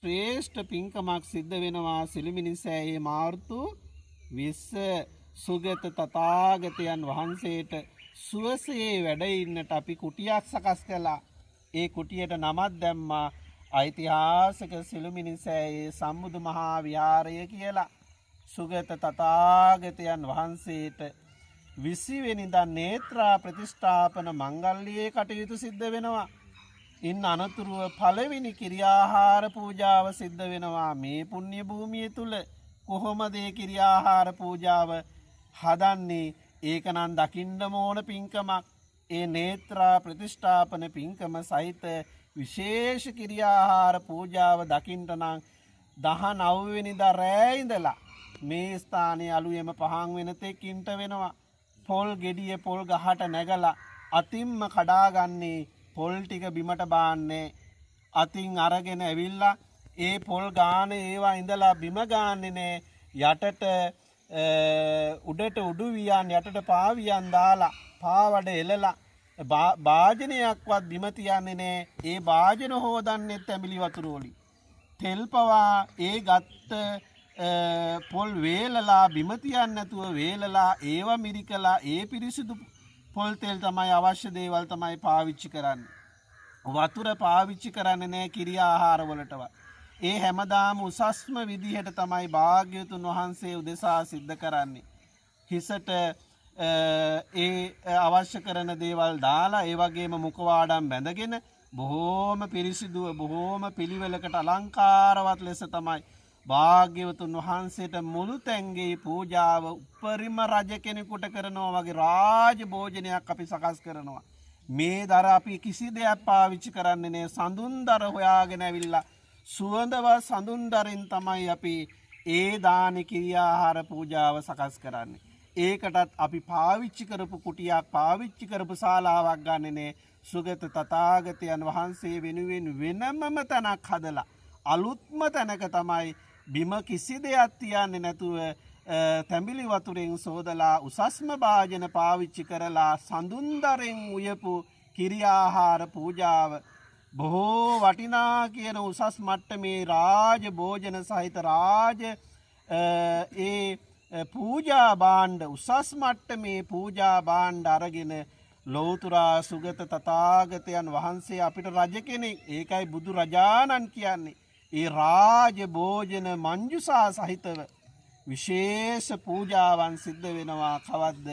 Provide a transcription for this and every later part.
ශ්‍රේෂ්ඨ පින්කමක් සිද්ධ වෙනවා සිළුමිණිසෑයේ මාර්තු 20 සුගත තථාගතයන් වහන්සේට සුවසේ වැඩ ඉන්නට අපි කුටියක් සකස් කළා. ඒ කුටියට නමක් දැම්මා ඓතිහාසික සිළුමිණිසෑයේ සම්බුදු මහා විහාරය කියලා. සුගත තථාගතයන් වහන්සේට 20 වෙනිදා නේත්‍රා ප්‍රතිෂ්ඨාපන මංගල්‍යයේ කටයුතු සිද්ධ වෙනවා. ඉන් අනතුරුව පළවෙනි කිරියාහාර පූජාව සිද්ධ වෙනවා මේ පුණ්‍ය භූමිය තුල. කොහොමද මේ කිරියාහාර පූජාව හදන්නේ? ඒක නම් දකින්න ඕන පින්කමක්. ඒ නේත්‍රා ප්‍රතිෂ්ඨාපන පින්කම සහිත විශේෂ කිරියාහාර පූජාව දකින්න නම් 19 වෙනිදා රෑ ඉඳලා මේ ස්ථානයේ අලුයම පහන් වෙන තෙක් ඉන්න වෙනවා. පොල් ගෙඩිය පොල් ගහට නැගලා අතින්ම කඩාගන්නේ පොල් ටික බිමට බාන්නේ. අතින් අරගෙන ඇවිල්ලා ඒ පොල් ගාන ඒවා ඉඳලා බිම ගාන්නේ නෑ. යටට උඩට උඩු වියන් යටට පාවියන් දාලා පාවඩ එලලා භාජනයක්වත් බිම තියන්නේ නෑ. ඒ භාජන හොදන්නෙත් ඇඹිලි වතුර වලින්. තෙල් පවා ඒ ගත්ත පොල් වේලලා බිම තියන්නේ නැතුව වේලලා ඒවා මිරිකලා ඒ පිරිසිදු පොල් තෙල් තමයි අවශ්‍ය දේවල් තමයි පාවිච්චි කරන්නේ. වතුර පාවිච්චි කරන්නේ නැහැ කිරියාහාර වලටවත්. ඒ හැමදාම උසස්ම විදිහට තමයි භාග්‍යවතුන් වහන්සේ උදෙසා සිද්ධ කරන්නේ. හිසට ඒ අවශ්‍ය කරන දේවල් දාලා ඒ වගේම මුඛවාඩම් බැඳගෙන බොහෝම පිරිසිදුව බොහෝම පිළිවෙලකට අලංකාරවත් ලෙස තමයි භාග්‍යවතුන් වහන්සේට මුළු තැන්ගේ පූජාව උපරිම රජ කෙනෙකුට කරනවා වගේ රාජ භෝජනයක් අපි සකස් කරනවා. මේ දර අපි කිසි දෙයක් පාවිච්චි කරන්නේ නැහැ. සඳුන්දර හොයාගෙන ඇවිල්ලා සුවඳව සඳුන්දරින් තමයි අපි ඒ දාන කිරියාහාර පූජාව සකස් කරන්නේ. ඒකටත් අපි පාවිච්චි කරපු කුටියක් පාවිච්චි කරපු ශාලාවක් ගන්නෙ නේ. සුගත තථාගතයන් වහන්සේ වෙනුවෙන් වෙනමම තැනක් හදලා අලුත්ම තැනක තමයි බිම කිසි දෙයක් තියන්නේ නැතුව තැඹිලි වතුරෙන් සෝදලා උසස්ම භාජන පාවිච්චි කරලා සඳුන්දරෙන් උයපු කිරියාහාර පූජාව බොහෝ වටිනා කියන උසස් මට්ටමේ රාජ භෝජන සහිත රාජ ඒ පූජා භාණ්ඩ උසස් මට්ටමේ පූජා භාණ්ඩ අරගෙන ලෞතුරා සුගත තථාගතයන් වහන්සේ අපිට රජ කෙනෙක්. ඒකයි බුදු රජාණන් කියන්නේ. ඒ රාජ භෝජන මංජුසා සහිතව විශේෂ පූජාවන් සිද්ධ වෙනවා. කවද්ද?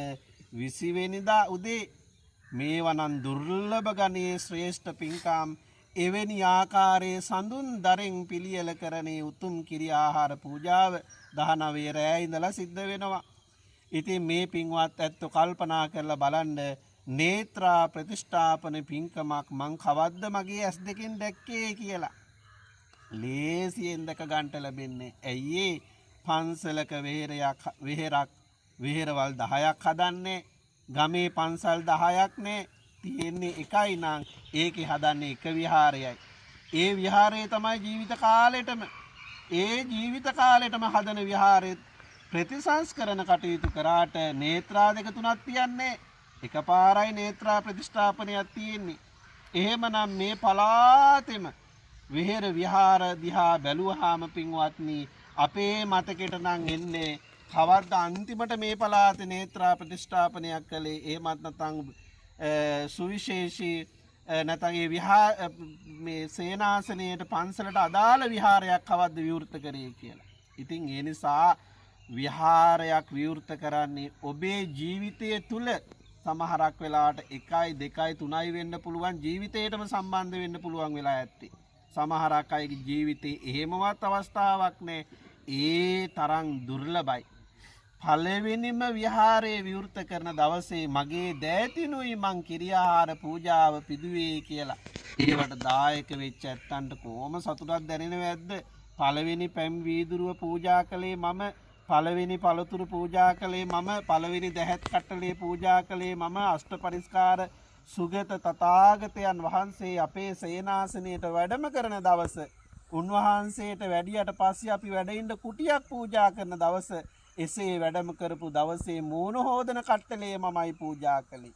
20 වෙනිදා උදේ. මේවනම් දුර්ලභ ගණයේ ශ්‍රේෂ්ඨ පින්කම් එවැනි ආකාරයේ සඳුන් දරෙන් පිළියෙල කරනේ උතුම් කිරියාහාර පූජාව 19 රෑ ඉඳලා සිද්ධ වෙනවා. ඉතින් මේ පින්වත් ඇත්තෝ කල්පනා කරලා බලන්න නේත්‍රා ප්‍රතිෂ්ඨාපන පින්කමක් මං කවද්ද මගේ ඇස් දෙකෙන් දැක්කේ කියලා. ලේසියෙන් දැක ගන්නට ලැබෙන්නේ. ඇයි ඒ පන්සලක විහෙරවල් 10ක් හදන්නේ. ගමේ පන්සල් 10ක් නේ තියෙන්නේ එකයි නම් ඒකේ හදන්නේ එක විහාරයයි. ඒ විහාරය තමයි ජීවිත කාලෙටම හදන විහාරෙ ප්‍රතිසංස්කරණ කටයුතු කරාට නේත්‍රා දෙක තුනක් තියන්නේ. එකපාරයි නේත්‍රා ප්‍රතිෂ්ඨාපනයක් තියෙන්නේ. එහෙමනම් මේ පලාතෙම විහෙර විහාර දිහා බැලුවාම පින්වත්නි අපේ මතකෙට නම් එන්නේ කවද්ද අන්තිමට මේ පලාතේ නේත්‍රා ප්‍රතිෂ්ඨාපනයක් කළේ. එහෙමත් නැත්නම් සුවිශේෂී නැත්නම් මේ සේනාසනයේට පන්සලට අදාළ විහාරයක් කවද්ද විවෘත කරේ කියලා. ඉතින් ඒ නිසා විහාරයක් විවෘත කරන්නේ ඔබේ ජීවිතය තුල සමහරක් වෙලාවට 1යි 2යි 3යි වෙන්න පුළුවන් ජීවිතේටම සම්බන්ධ වෙන්න පුළුවන් වෙලා ඇත්තේ. සමහරක් අයගේ ජීවිතේ එහෙමවත් අවස්ථාවක් නෑ. ඒ තරම් දුර්ලභයි. පළවෙනිම විහාරයේ විවෘත කරන දවසේ මගේ දෑතිනුයි මං කිරියාහාර පූජාව පිදුවේ කියලා. ඒවට දායක වෙච්ච ඇත්තන්ට කොහොම සතුටක් දැනෙනවද? පළවෙනි පැම් වීදුරුව පූජා කළේ මම, පළවෙනි පළතුරු පූජා කළේ මම, පළවෙනි දැහැත් කට්ටලේ පූජා කළේ මම. අෂ්ට පරිස්කාර සුගත තථාගතයන් වහන්සේ අපේ සේනාසනයට වැඩම කරන දවස, උන්වහන්සේට වැඩියට පස්සේ අපි වැඩ ඉන්න කුටියක් පූජා කරන දවස, එසේ වැඩම කරපු දවසේ මූණ හොදන කට්ටලේ මමයි පූජා කළේ.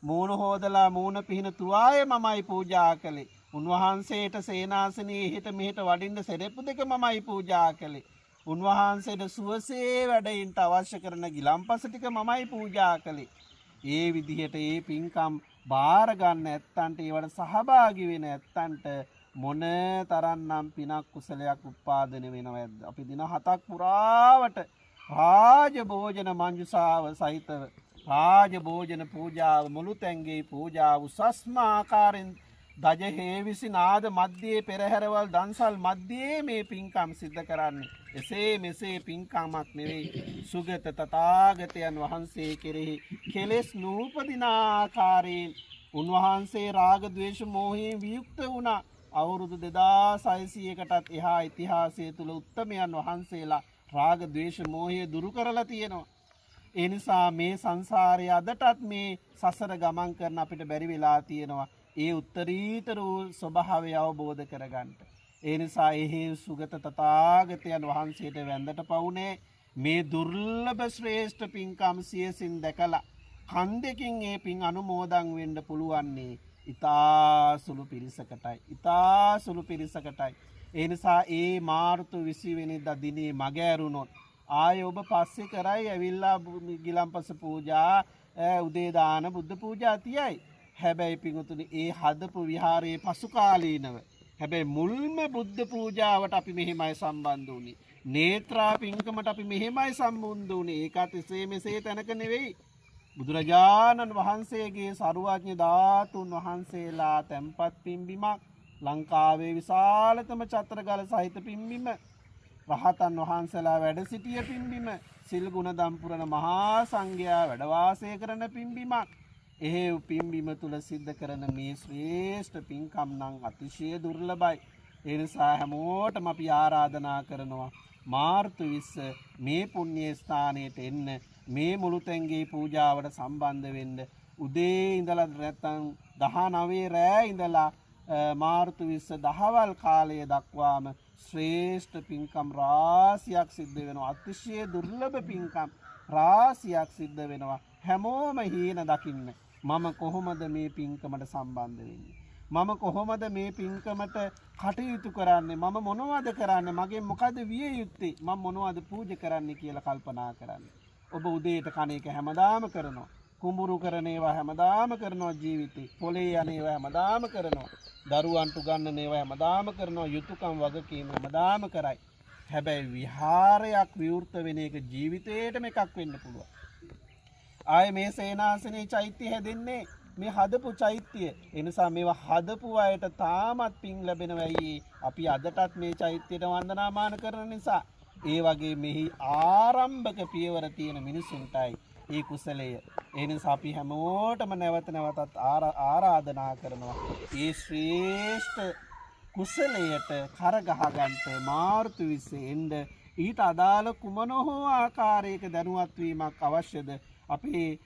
මූණ හොදලා මූණ පිහින තුවාය මමයි පූජා කළේ. උන්වහන්සේට සේනාසනයේ එහෙට මෙහෙට වඩින්න සෙරෙප්පු දෙක මමයි පූජා කළේ. උන්වහන්සේට සුවසේ වැඩයින්ට අවශ්‍ය කරන ගිලම්පස ටික මමයි පූජා කළේ. ඒ විදිහට ඒ පින්කම් බාර ගන්න ඇත්තන්ට ඒවට සහභාගී වෙන ඇත්තන්ට මොන තරම්නම් පිනක් කුසලයක් උත්පාදනය වෙනවද? අපි දින 7ක් පුරාවට රාජ භෝජන මංජුසාව සහිතව රාජ භෝජන පූජාව මුළු තැන්ගේ පූජාව උසස්ම ආකාරයෙන් දජ හේවිසි නාද මධ්‍යයේ පෙරහැරවල් දන්සල් මධ්‍යයේ මේ පින්කම් සිද්ධ කරන්නේ. එසේ මෙසේ පින්කමක් නෙවෙයි, සුගත තථාගතයන් වහන්සේ කෙරෙහි කෙලෙස් නූපදින ආකාරයෙන් උන්වහන්සේ රාග ద్వේෂ මෝහයෙන් වියුක්ත වුණා. අවුරුදු 2600කටත් එහා ඉතිහාසය තුල උත්තමයන් වහන්සේලා රාග ద్వේෂ මෝහය දුරු කරලා තියෙනවා. ඒ නිසා මේ සංසාරයේ අදටත් මේ සසර ගමන් කරන අපිට බැරි වෙලා තියෙනවා ඒ උත්තරීතර වූ ස්වභාවය අවබෝධ කරගන්න. ඒ නිසා එහි සුගත තථාගතයන් වහන්සේට වැඳට පවුනේ මේ දුර්ලභ ශ්‍රේෂ්ඨ පින්කම් සියසින් දැකලා කන් දෙකින් ඒ පින් අනුමෝදන් වෙන්න පුළුවන්නේ ඉතා සුළු පිරිසකටයි. ඉතා සුළු පිරිසකටයි. ඒ නිසා ඒ මාර්තු 20 වෙනිදා දිනේ මග ඇරුණොත් ආය ඔබ පස්සේ කරයි ඇවිල්ලා ගිලම්පස පූජා උදේ දාන බුද්ධ පූජා තියයි. හැබැයි පිඟුතුනි ඒ හදපු විහාරයේ පසු කාලීනව හැබැයි මුල්ම බුද්ධ පූජාවට අපි මෙහෙමයි සම්බන්ධ වුණේ. නේත්‍රා පින්කමට අපි මෙහෙමයි සම්බන්ධ වුණේ. ඒකත් එසේ මෙසේ තැනක නෙවෙයි. බුදුරජාණන් වහන්සේගේ සරුවඥ ධාතුන් වහන්සේලා තැන්පත් පිම්බිමක් ලංකාවේ විශාලතම චත්‍රගල සහිත පිම්බිම රහතන් වහන්සේලා වැඩ සිටිය පිම්බිම සිල් ගුණ දම්පුරන මහා සංඝයා වැඩ වාසය කරන පිම්බිමක්. එහෙව් පිම්බිම තුල සිද්ධ කරන මේ ශ්‍රේෂ්ඨ පින්කම් නම් අතිශය දුර්ලභයි. ඒ නිසා හැමෝටම අපි ආරාධනා කරනවා මාර්තු 20 මේ පුණ්‍ය ස්ථානයට එන්න, මේ මුළුතැන්ගේ පූජාවට සම්බන්ධ වෙන්න. උදේ ඉඳලා නැත්නම් 19 රෑ ඉඳලා මාර්තු 20 දහවල් කාලය දක්වාම ශ්‍රේෂ්ඨ පින්කම් රාශියක් සිද්ධ වෙනවා. අතිශය දුර්ලභ පින්කම් රාශියක් සිද්ධ වෙනවා. හැමෝම හීන දකින්න. මම කොහොමද මේ පින්කමට සම්බන්ධ වෙන්නේ? මම කොහොමද මේ පින්කමට කටයුතු කරන්නේ? මම මොනවද කරන්නේ? මගෙන් මොකද විය යුත්තේ? මම මොනවද පූජා කරන්නේ කියලා කල්පනා කරන්න. ඔබ උදේට කණ එක හැමදාම කරනවා. කුඹුරු කරන ඒවා හැමදාම කරනවා ජීවිතේ. පොලේ යන ඒවා හැමදාම කරනවා. දරුවන්ට උගන්වන ඒවා හැමදාම කරනවා. යුතුයකම් වගකීම් හැමදාම කරයි. හැබැයි විහාරයක් විවෘත වෙන එක ජීවිතේටම එකක් වෙන්න පුළුවන්. ආයේ මේ සේනාසනේ චෛත්‍ය හැදෙන්නේ මේ හදපු චෛත්‍ය. ඒ නිසා මේවා හදපු අයට තාමත් පින් ලැබෙනවයි. අපි අදටත් මේ චෛත්‍යයට වන්දනාමාන කරන නිසා ඒ වගේ මෙහි ආරම්භක පියවර තියෙන මිනිසුන්ටයි ඒ කුසලය. ඒ නිසා අපි හැමෝටම නැවත නැවතත් ආරාධනා කරනවා ඒ ශ්‍රේෂ්ඨ කුසලයට කරගහ ගන්නට මාර්තු 20 එන්න. ඊට අදාළ කුමන හෝ ආකාරයක දැනුවත් වීමක් අවශ්‍යද? අපේ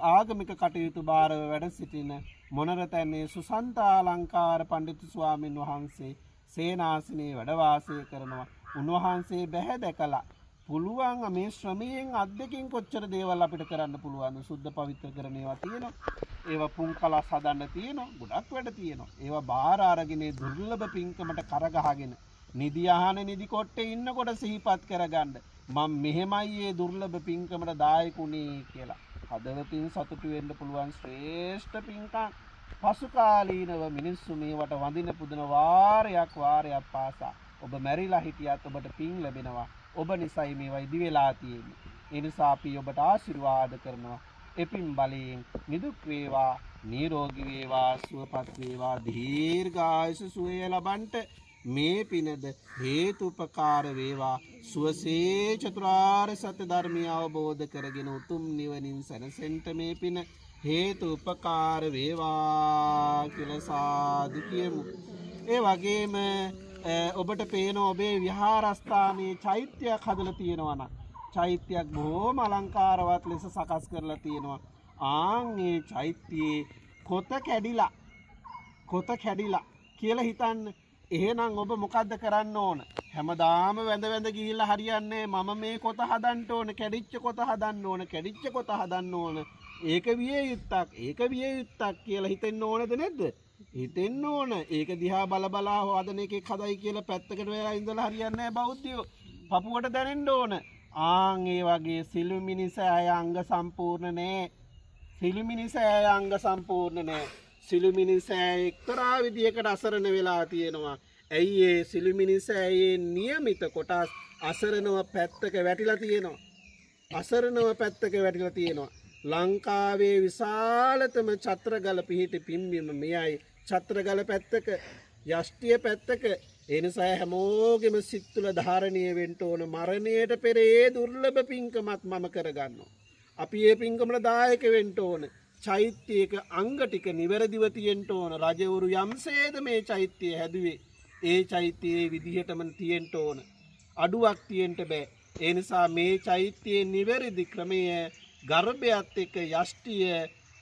ආගමික කටයුතු භාරව වැඩ සිටින මොනරතැන්නේ සුසන්තාලංකාර පඬිතු ස්වාමීන් වහන්සේ සේනාසනේ වැඩ වාසය කරනවා. උන්වහන්සේ බැහැ දැකලා පුළුවන් මේ ශ්‍රමයෙන් අද්දකින් කොච්චර දේවල් අපිට කරන්න පුළුවන්ද? සුද්ධ පවිත්‍ර කරන ඒවා තියෙනවා. ඒවා පුංකලස් හදන්න තියෙනවා. ගොඩක් වැඩ තියෙනවා. ඒවා බාර අරගෙන දුර්ලභ පින්කමට කරගහගෙන නිදි ආහන නිදි කොට්ටේ ඉන්නකොට සිහිපත් කරගන්න මම මෙහෙමයි මේ දුර්ලභ පින්කමට දායකුනේ කියලා හදවතින් සතුටු වෙන්න පුළුවන් ශ්‍රේෂ්ඨ පින්කම්. පසු කාලීනව මිනිස්සු මේවට වඳින පුදන වාරයක් පාසා ඔබ මැරිලා හිටියත් ඔබට පින් ලැබෙනවා. ඔබ නිසයි මේවා ඉදි වෙලා තියෙන්නේ. ඒ නිසා අපි ඔබට ආශිර්වාද කරනවා. එපින් බලයෙන් නිදුක් වේවා, නිරෝගී වේවා, සුවපත් වේවා, දීර්ඝායුෂ සුවය ලබන්ට මේ පිනද හේතුපකාර වේවා. සුවසේ චතුරාර්ය සත්‍ය ධර්මය අවබෝධ කරගෙන උතුම් නිවනින් සැනසෙන්න මේ පින හේතු උපකාර වේවා කියලා සාදු කියමු. ඒ වගේම ඔබට පේන ඔබේ විහාරස්ථානයේ චෛත්‍යයක් හදලා තියෙනවා නම් චෛත්‍යයක් බොහොම අලංකාරවත් ලෙස සකස් කරලා තියෙනවා. ඒ චෛත්‍යයේ කොත කැඩිලා කියලා හිතන්න. එහෙනම් ඔබ මොකද්ද කරන්න ඕන? හැමදාම වැඳ ගිහිල්ලා හරියන්නේ. මම මේ කොත හදන්න ඕන, කැඩිච්ච කොත හදන්න ඕන. ඒක විය යුත්තක් කියලා හිතෙන්න ඕනද නැද්ද? හිතෙන්න ඕන. ඒක දිහා බල බලා හොදන එකෙක් හදයි කියලා පැත්තකට වෙලා ඉඳලා හරියන්නේ නැහැ බෞද්ධයෝ. පපුවට දැනෙන්න ඕන. ආන් ඒ වගේ සිළු මිනිසෑය අංග සම්පූර්ණ නෑ. සිළු මිනිසෑය අංග සම්පූර්ණ නෑ. සිළු මිනිසෑය එක්තරා විදියකට අසරණ වෙලා තියෙනවා. ඇයි ඒ සිළු මිනිසෑයේ નિયમિત කොටස් අසරණව පැත්තක වැටිලා තියෙනවා. අසරණව පැත්තක වැටිලා තියෙනවා. ලංකාවේ විශාලතම ඡත්‍රගල පිහිටි පිම්බීම මෙයයි. ඡත්‍රගල පැත්තක යෂ්ටිය පැත්තක ඒ නිසා හැමෝගෙම සිත් තුළ ධාරණීය වෙන්න ඕන. මරණයට පෙර ඒ දුර්ලභ පින්කමත් මම කරගන්නවා. අපි ඒ පින්කමට දායක වෙන්න ඕන. චෛත්‍යයක අංග ටික නිවැරදිව තියෙන්න ඕන. රජවරු යම්සේද මේ චෛත්‍යය හැදුවේ ඒ චෛත්‍යයේ විදිහටම තියෙන්න ඕන. අඩුවක් තියෙන්න බෑ. ඒ නිසා මේ චෛත්‍යයේ නිවැරදි ක්‍රමය ගර්භයත් එක්ක යෂ්ටිය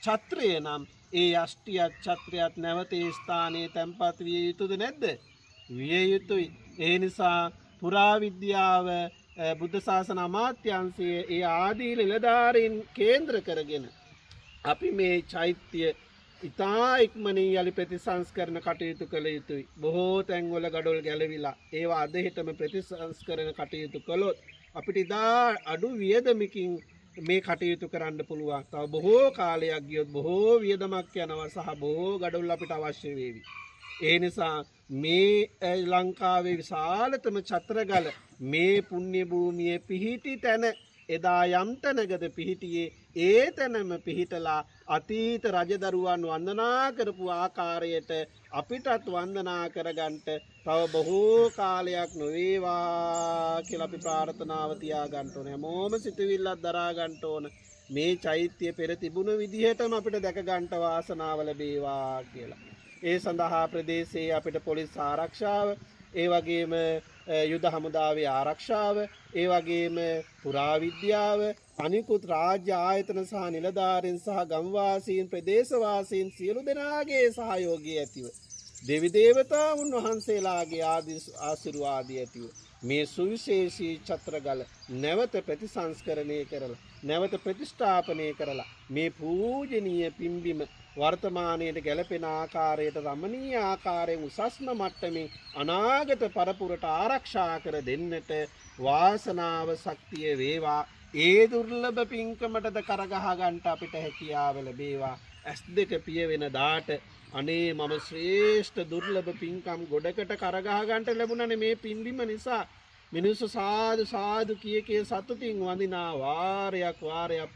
ඡත්‍රය නම් ඒ යෂ්ටියත් ඡත්‍රයත් නැවත ඒ ස්ථානයේ තැන්පත් විය යුතුද නැද්ද? විය යුතුයි. ඒ නිසා පුරාවිද්‍යාව බුද්ධ ශාසන අමාත්‍යාංශයේ ඒ ආදී නිලධාරීන් කේන්ද්‍ර කරගෙන අපි මේ චෛත්‍ය ඉතා ඉක්මනින් යලි ප්‍රතිසංස්කරණ කටයුතු කළ යුතුයි. බොහෝ තැන්වල ගඩොල් ගැලවිලා ඒවා අද හෙටම ප්‍රතිසංස්කරණ කටයුතු කළොත් අපිට ඉදා අඩු වියදමකින් මේ කටයුතු කරන්න පුළුවන්. තව බොහෝ කාලයක් ගියොත් බොහෝ වියදමක් යනවා සහ බොහෝ ගඩොල් අපිට අවශ්‍ය වේවි. ඒ නිසා මේ ලංකාවේ විශාලතම ඡත්‍රගල මේ පුණ්‍ය භූමියේ පිහිටි තැන එදා යම් තැනකද පිහිටියේ ඒ තැනම පිහිටලා අතීත රජදරුවන් වන්දනා කරපු ආකාරයට අපිටත් වන්දනා කරගන්නට තව බොහෝ කාලයක් නොවේවා කියලා අපි ප්‍රාර්ථනාව තියාගන්න ඕනේ. හැමෝම සිතවිල්ලක් දරා ගන්න ඕන. මේ චෛත්‍ය පෙර තිබුණු විදිහටම අපිට දැක ගන්නට වාසනාව ලැබේවා කියලා. ඒ සඳහා ප්‍රදේශයේ අපිට පොලිස් ආරක්ෂාව, ඒ වගේම යුද හමුදාවේ ආරක්ෂාව, ඒ වගේම පුරාවිද්‍යාව, අනිකුත් රාජ්‍ය ආයතන සහ නිලධාරීන් සහ ගම්වාසීන් ප්‍රදේශවාසීන් සියලු දෙනාගේ සහයෝගය ඇතිව දෙවි දේවතාවුන් වහන්සේලාගේ ආශිර්වාදය ඇතිව මේ සුවිශේෂී ඡත්‍රගල නැවත ප්‍රතිසංස්කරණය කරලා නැවත ප්‍රතිස්ථාපනය කරලා මේ පූජනීය පිම්බිම වර්තමානයේ ගැලපෙන ආකාරයට රමණීය ආකාරයෙන් උසස්ම මට්ටමින් අනාගත පරපුරට ආරක්ෂා කර දෙන්නට වාසනාව ශක්තිය වේවා. ඒ දුර්ලභ පින්කමටද කරගහ ගන්නට අපිට හැකියාව ලැබේවා. S2 පිය වෙන දාට අනේ මම ශ්‍රේෂ්ඨ දුර්ලභ පින්කම් ගොඩකට කරගහ ගන්නට ලැබුණනේ මේ පින්බිම නිසා. මිනිස්සු සාදු සාදු කිය සතුටින් වඳිනා වාරයක්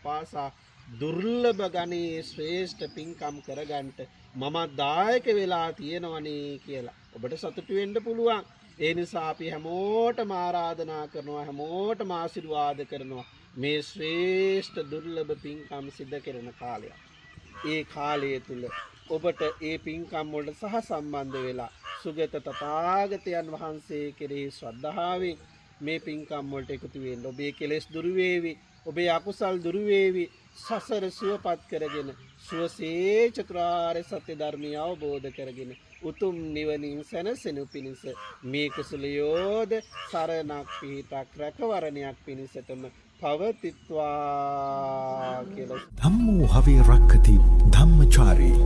පාසා දුර්ලභ ගණේ ශ්‍රේෂ්ඨ පින්කම් කරගන්නට මම දායක වෙලා තියෙනවනේ කියලා ඔබට සතුටු වෙන්න පුළුවන්. ඒ නිසා අපි හැමෝටම ආරාධනා කරනවා, හැමෝටම ආශිර්වාද කරනවා මේ ශ්‍රේෂ්ඨ දුර්ලභ පින්කම් සිද්ධ කරන කාලය. ඒ කාලය තුල ඔබට ඒ පින්කම් වලට සහ සම්බන්ධ වෙලා සුගත තථාගතයන් වහන්සේ කෙරෙහි ශ්‍රද්ධාවෙන් මේ පින්කම් වලට එකතු වෙන්න. ඔබේ කෙලෙස් දුරු වේවි, ඔබේ අකුසල් දුරු වේවි, සසර සුවපත් කරගෙන සුවසේ චතුරාර්ය සත්‍ය ධර්මය අවබෝධ කරගෙන උතුම් නිවනින් සැනසෙනු පිණිස මේ කුසලයෝද සරණක් පිහිටක් රැකවරණයක් පිණිසටම පවතිත්වා කියලා. ධම්මෝ හවේ රක්ඛති ධම්මචාරී